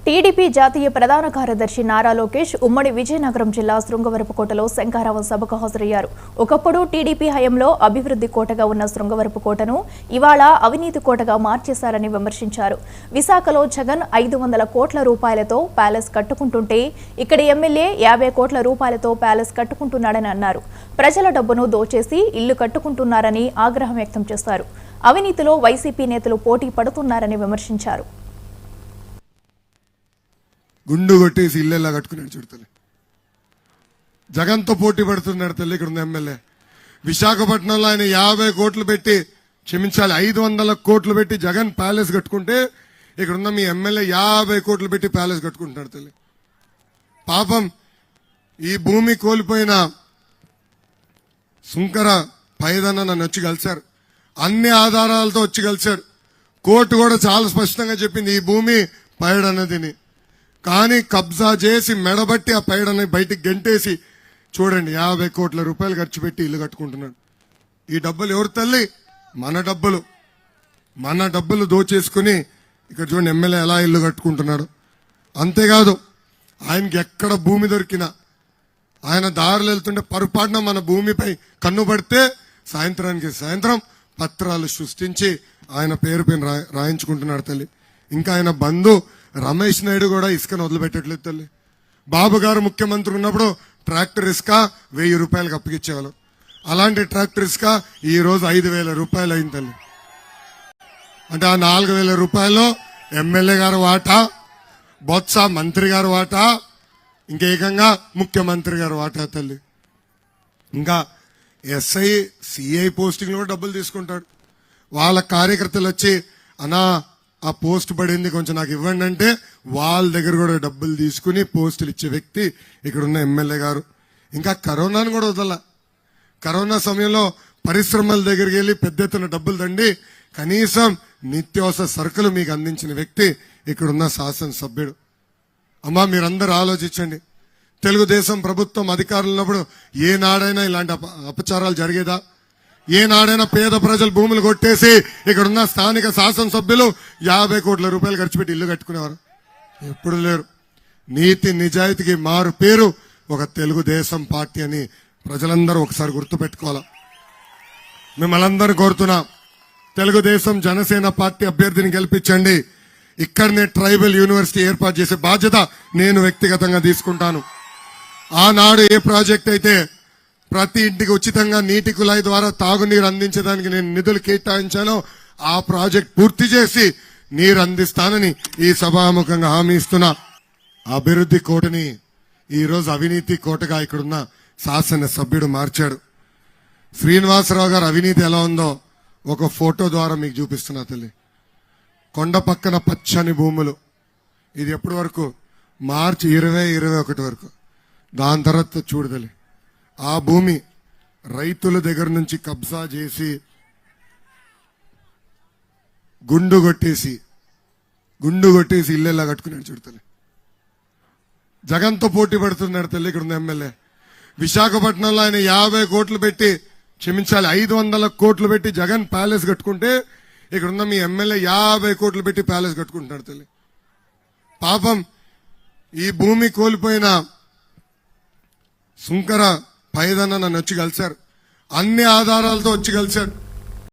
TDP జాతీయ ప్రధాన కార్యదర్శి నారా లోకేష్ ఉమ్మడి విజయనగరం జిల్లా శృంగవరపుకోటలో శంఖారావం సభకు హాజరయ్యారు. ఒకప్పుడు టీడీపీ హయాంలో అభివృద్ధి కోటగా ఉన్న శృంగవరపుకోటను ఇవాళ అవినీతి కోటగా మార్చేశారని విమర్శించారు. విశాఖలో జగన్ 500 కోట్ల రూపాయలతో ప్యాలెస్ కట్టుకుంటుంటే ఇక్కడ ఎమ్మెల్యే 50 కోట్ల రూపాయలతో ప్యాలెస్ కట్టుకుంటున్నాడని అన్నారు. ప్రజల డబ్బును దోచేసి ఇల్లు కట్టుకుంటున్నారని ఆగ్రహం వ్యక్తం చేశారు. అవినీతిలో వైసీపీ నేతలు పోటీ పడుతున్నారని విమర్శించారు. గుండు కొట్టేసి ఇల్లెల్లా కట్టుకున్నాడు చూడతలే. జగన్తో పోటీ పడుతున్నాడు తల్లి. ఇక్కడ ఉన్న ఎమ్మెల్యే విశాఖపట్నంలో ఆయన 50 కోట్లు పెట్టి, క్షమించాలి 500 కోట్లు పెట్టి జగన్ ప్యాలెస్ కట్టుకుంటే ఇక్కడున్న మీ ఎమ్మెల్యే 50 కోట్లు పెట్టి ప్యాలెస్ కట్టుకుంటున్నాడు తల్లి. పాపం ఈ భూమి కోల్పోయిన సుంకర పైదన్న నన్ను వచ్చి కలిశారు. అన్ని ఆధారాలతో వచ్చి కలిశాడు. కోర్టు కూడా చాలా స్పష్టంగా చెప్పింది ఈ భూమి పైడన్నదిని. కానీ కబ్జా చేసి మెడబట్టి ఆ పైడని బయటికి గెంటేసి చూడండి 50 కోట్ల రూపాయలు ఖర్చు పెట్టి ఇల్లు కట్టుకుంటున్నాడు. ఈ డబ్బులు ఎవరు తల్లి? మన డబ్బులు దోచేసుకుని ఇక్కడ చూడండి ఎమ్మెల్యే ఎలా ఇల్లు కట్టుకుంటున్నాడు. అంతేకాదు ఆయనకి ఎక్కడ భూమి దొరికినా ఆయన దారులు వెళ్తుంటే పొరపాటున మన భూమిపై కన్ను పడితే సాయంత్రం పత్రాలు సృష్టించి ఆయన పేరు పైన రాయించుకుంటున్నాడు తల్లి. ఇంకా ఆయన బంధు రమేష్ నాయుడు కూడా ఇసుకను వదిలిపెట్టట్లేదు తల్లి. బాబు గారు ముఖ్యమంత్రి ఉన్నప్పుడు ట్రాక్టర్ ఇసుక 1000 రూపాయలకు అప్పగిచ్చేవాళ్ళు. అలాంటి ట్రాక్టర్ ఇసుక ఈ రోజు 5000 రూపాయలు అయింది తల్లి. అంటే ఆ 4000 రూపాయల్లో ఎమ్మెల్యే గారు వాటా, బొత్స మంత్రి గారు వాటా, ఇంకేకంగా ముఖ్యమంత్రి గారు వాటా తల్లి. ఇంకా ఎస్ఐ సిఐ పోస్టింగ్ కూడా డబ్బులు తీసుకుంటాడు. వాళ్ళ కార్యకర్తలు వచ్చి అనా ఆ పోస్ట్ పడింది కొంచెం నాకు ఇవ్వండి అంటే వాళ్ళ దగ్గర కూడా డబ్బులు తీసుకుని పోస్టులు ఇచ్చే వ్యక్తి ఇక్కడున్న ఎమ్మెల్యే గారు. ఇంకా కరోనాను కూడా వదల. కరోనా సమయంలో పరిశ్రమల దగ్గరికి వెళ్ళి పెద్ద ఎత్తున డబ్బులు దండి కనీసం నిత్యావసర సరుకులు మీకు అందించిన వ్యక్తి ఇక్కడున్న శాసనసభ్యుడు. అమ్మా మీరందరూ ఆలోచించండి. తెలుగుదేశం ప్రభుత్వం అధికారంలో ఉన్నప్పుడు ఏనాడైనా ఇలాంటి అపచారాలు జరిగేదా? ఏనాడైనా పేద ప్రజలు భూములు కొట్టేసి ఇక్కడున్న స్థానిక శాసనసభ్యులు 50 కోట్ల రూపాయలు ఖర్చు పెట్టి ఇల్లు కట్టుకునేవారు? ఎప్పుడు లేరు. నీతి నిజాయితీకి మారు పేరు ఒక తెలుగుదేశం పార్టీ అని ప్రజలందరూ ఒకసారి గుర్తుపెట్టుకోవాలా. మిమ్మల్ని అందరూ కోరుతున్నా, తెలుగుదేశం జనసేన పార్టీ అభ్యర్థిని గెలిపించండి. ఇక్కడనే ట్రైబల్ యూనివర్సిటీ ఏర్పాటు చేసే బాధ్యత నేను వ్యక్తిగతంగా తీసుకుంటాను. ఆనాడు ఏ ప్రాజెక్ట్ అయితే ప్రతి ఇంటికి ఉచితంగా నీటి కుళాయి ద్వారా తాగునీరు అందించడానికి నేను నిధులు కేటాయించానో ఆ ప్రాజెక్ట్ పూర్తి చేసి నీరు అందిస్తానని ఈ సభాముఖంగా హామీ ఇస్తున్నా. అభివృద్ధి కోటని ఈ రోజు అవినీతి కోటగా ఇక్కడున్న శాసనసభ్యుడు మార్చాడు. శ్రీనివాసరావు గారు అవినీతి ఎలా ఉందో ఒక ఫోటో ద్వారా మీకు చూపిస్తున్నా తల్లి. కొండ పక్కన పచ్చని భూములు, ఇది ఎప్పటి వరకు? మార్చి 2021 వరకు. దాని తర్వాత చూడదలి ఆ భూమి రైతుల దగ్గర నుంచి కబ్జా చేసి గుండు కొట్టేసి ఇల్లెల్లా కట్టుకున్నాడు చూడతలే. జగన్తో పోటీ పడుతున్నాడు తల్లి. ఇక్కడ ఉన్న ఎమ్మెల్యే విశాఖపట్నంలో ఆయన 50 కోట్లు పెట్టి, క్షమించాలి 500 కోట్లు పెట్టి జగన్ ప్యాలెస్ కట్టుకుంటే ఇక్కడున్న మీ ఎమ్మెల్యే 50 కోట్లు పెట్టి ప్యాలెస్ కట్టుకుంటున్నాడు తల్లి. పాపం ఈ భూమి కోల్పోయిన సుంకర పైదన్న నన్ను వచ్చి కలిశారు. అన్ని ఆధారాలతో వచ్చి కలిశాడు.